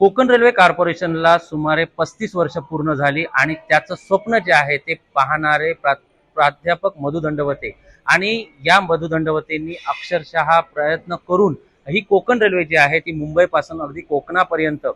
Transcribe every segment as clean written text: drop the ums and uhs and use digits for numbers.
Konkan railway कॉर्पोरेशनला सुमारे 35 वर्ष पूर्ण झाली आणि त्याचं स्वप्न जे आहे ते पाहणारे प्राध्यापक मधु दंडवते आणि या मधु दंडवतेंनी अक्षरशः प्रयत्न करून ही कोकण रेल्वे जी आहे ती मुंबईपासून अगदी कोकणापर्यंत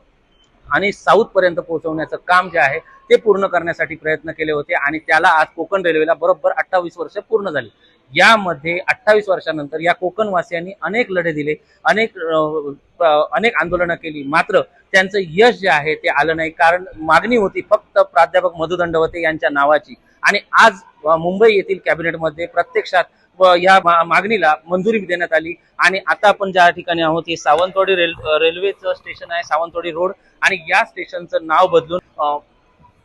आणि साऊथ पर्यंत पोहोचवण्याचं काम जे आहे ते पूर्ण करण्यासाठी प्रयत्न केले होते आणि त्याला आज कोकण रेल्वेला बरोबर 28 वर्ष पूर्ण झाली। यामध्ये 28 वर्षानंतर या कोकणवासियांनी अनेक लढे दिले, अनेक आंदोलनं केली, मात्र त्यांचं यश जे आहे ते आलं नाही। कारण मागणी होती फक्त प्राध्यापक मधु दंडवते यांच्या नावाची आणि आज मुंबई येथील कॅबिनेटमध्ये प्रत्यक्षात या मागणीला मंजुरी देण्यात आली आणि आता आपण ज्या ठिकाणी आहोत हे सावंतवाडी रेल्वेचं स्टेशन आहे, सावंतवाडी रोड, आणि या स्टेशनचं नाव बदलून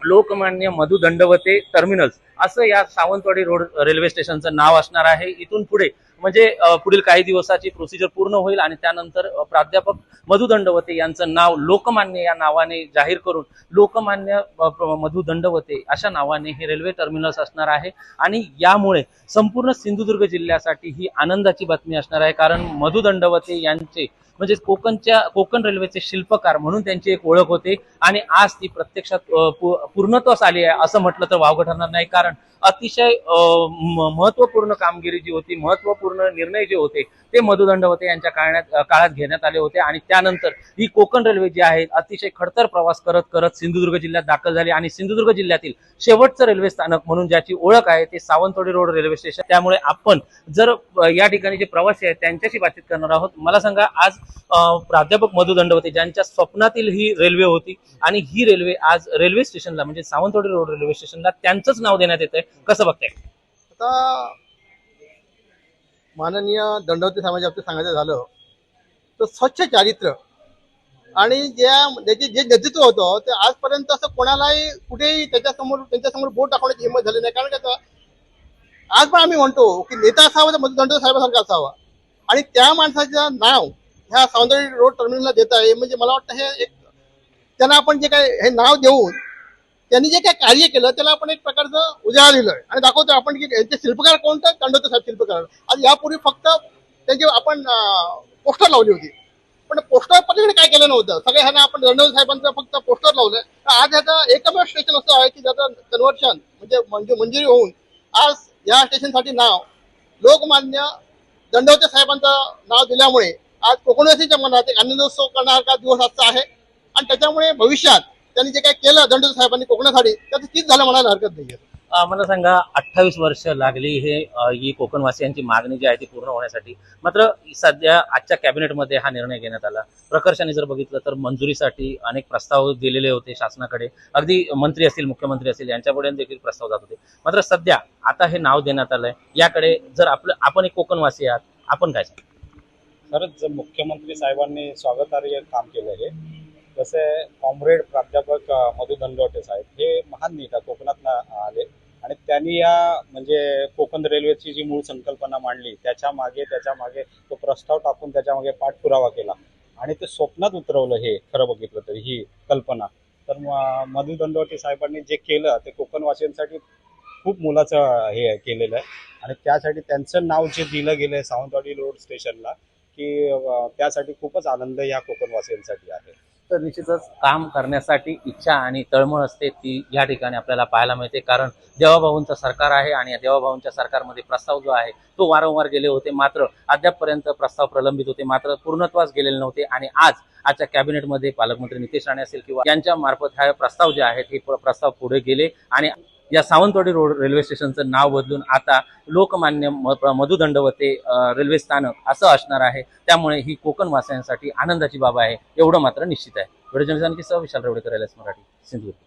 लोकमान्य मधु दंडवते टर्मिनल्स असं या सावंतवाडी रोड रेल्वे स्टेशनचं नाव असणार आहे। इथून पुढे म्हणजे पुढील काही दिवसाची प्रोसिजर पूर्ण होईल आणि त्यानंतर प्राध्यापक मधु दंडवते यांचं नाव लोकमान्य या नावाने जाहीर करून लोकमान्य मधु दंडवते अशा नावाने हे रेल्वे टर्मिनल्स असणार आहे आणि यामुळे संपूर्ण सिंधुदुर्ग जिल्ह्यासाठी ही आनंदाची बातमी असणार आहे। कारण मधु दंडवते यांचे म्हणजे कोकण रेल्वेचे शिल्पकार म्हणून त्यांची एक ओळख होते आणि आज ती प्रत्यक्षात पूर्णत्वास आली आहे असं म्हटलं तर वावगं ठरणार नाही। कारण अतिशय महत्वपूर्ण कामगिरी जी होती, महत्वपूर्ण निर्णय जे होते ते मधु दंडवते यांच्या काळात घेण्यात आले होते आणि त्यानंतर ही कोकण रेल्वे जी आहे अतिशय खडतर प्रवास करत करत सिंधुदुर्ग जिल्ह्यात दाखल झाली आणि सिंधुदुर्ग जिल्ह्यातील शेवटचं रेल्वे स्थानक म्हणून ज्याची ओळख आहे ते सावंतवाडी रोड रेल्वे स्टेशन। त्यामुळे आपण जर या ठिकाणी जे प्रवासी आहेत त्यांच्याशी बातचीत करणार आहोत। मला सांगा, आज प्राध्यापक मधु दंडवते ज्यांच्या स्वप्नातील ही रेल्वे होती आणि ही रेल्वे आज रेल्वे स्टेशनला म्हणजे सावंतवाडी रोड रेल्वे स्टेशनला त्यांचंच नाव देण्यात येतंय, कसं बघताय? आता माननीय दंडवते साहेबांच्या बाबतीत सांगायचं झालं तर स्वच्छ चारित्र्य आणि त्याचे जे नेतृत्व होतं ते आजपर्यंत असं कोणालाही कुठेही त्यांच्यासमोर बोट टाकण्याची हिंमत झाली नाही। कारण त्याचा आज पण आम्ही म्हणतो की नेता असावा तर मधु दंडवते साहेबांसारखा असावा आणि त्या माणसाचं नाव ह्या सावंतवाडी रोड टर्मिनलला देत आहे म्हणजे मला वाटतं हे एक त्यांना आपण जे काय हे नाव देऊन त्यांनी जे काय कार्य केलं त्याला आपण एक प्रकारचं उजाळा दिलंय आणि दाखवतोय आपण की यांचे शिल्पकार कोण तर दंडवते साहेब शिल्पकार। आज यापूर्वी फक्त त्यांची आपण पोस्टर लावली होती पण पोस्टर पलीकडे काय केलं नव्हतं। सगळे ह्यांना आपण दंडवते साहेबांचं फक्त पोस्टर लावलंय। आज ह्याचं एकमेव स्टेशन असं आहे की ज्याचं कन्व्हर्शन म्हणजे मंजुरी होऊन आज या स्टेशनसाठी नाव लोकमान्य दंडवते साहेबांचं नाव दिल्यामुळे आज कोकणवासीच्या मनात एक आनंदोत्सव करणारा दिवस आजचा आहे आणि त्याच्यामुळे भविष्यात त्यांनी जे काय केलं दंडवते साहेबांनी कोकणासाठी त्याचं तीच झालं म्हणायला हरकत नाही। मला सांगा, 28 वर्ष लागली ही कोकणवासियांची मागणी जी आहे ती पूर्ण होण्यासाठी, मात्र सध्या आजच्या कॅबिनेटमध्ये हा निर्णय घेण्यात आला। प्रकर्षाने जर बघितलं तर मंजुरीसाठी अनेक प्रस्ताव दिलेले होते शासनाकडे, अगदी मंत्री असतील, मुख्यमंत्री असतील यांच्यापर्यंत देखील प्रस्ताव जात होते, मात्र सध्या आता हे नाव देण्यात आलंय। याकडे जर आपण एक कोकणवासी आहात, आपण काय सांगा? खरंच मुख्यमंत्री साहेबांनी स्वागतार्ह काम केलं हे। जसे कॉम्रेड प्राध्यापक मधु दंडवते साहेब हे महान नेता कोकणात आले आणि त्यांनी या म्हणजे कोकण रेल्वेची जी मूळ संकल्पना मांडली त्याच्या मागे तो प्रस्ताव टाकून त्याच्या मागे पाठपुरावा केला आणि ते स्वप्नात उतरवलं। हे खरं बघितलं तर ही कल्पना तर मधु दंडवते साहेबांनी जे केलं ते कोकणवासियांसाठी खूप मोलाचं हे केलेलं आहे आणि त्यासाठी त्यांचं नाव जे दिलं गेलं सावंतवाडी रोड स्टेशनला की त्यासाठी खूपच आनंद या कोकणवासियांसाठी आहे। तर निश्चितच काम करण्यासाठी इच्छा आणि तळमळ असते ती या ठिकाणी आपल्याला पाहायला मिळते। कारण देवाभाऊंचं सरकार आहे आणि या देवाभाऊंच्या सरकारमध्ये प्रस्ताव जो आहे तो वारंवार गेले होते, मात्र अद्यापपर्यंत प्रस्ताव प्रलंबित होते, मात्र पूर्णत्वास गेलेले नव्हते आणि आजच्या कॅबिनेटमध्ये पालकमंत्री नितेश राणे असतील किंवा यांच्या मार्फत हा प्रस्ताव जे आहेत हे प्रस्ताव पुढे गेले आणि या सावंतवाडी रोड रेल्वे स्टेशनचं नाव बदलून आता लोकमान्य मधु दंडवते रेल्वे स्थानक असं असणार आहे। त्यामुळे ही कोकणवासियांसाठी आनंदाची बाब आहे, एवढं मात्र निश्चित आहे। व्हिडिओ जर्नलिस्ट विशाल रेवडेकर, LS मराठी, सिंधुदुर्ग।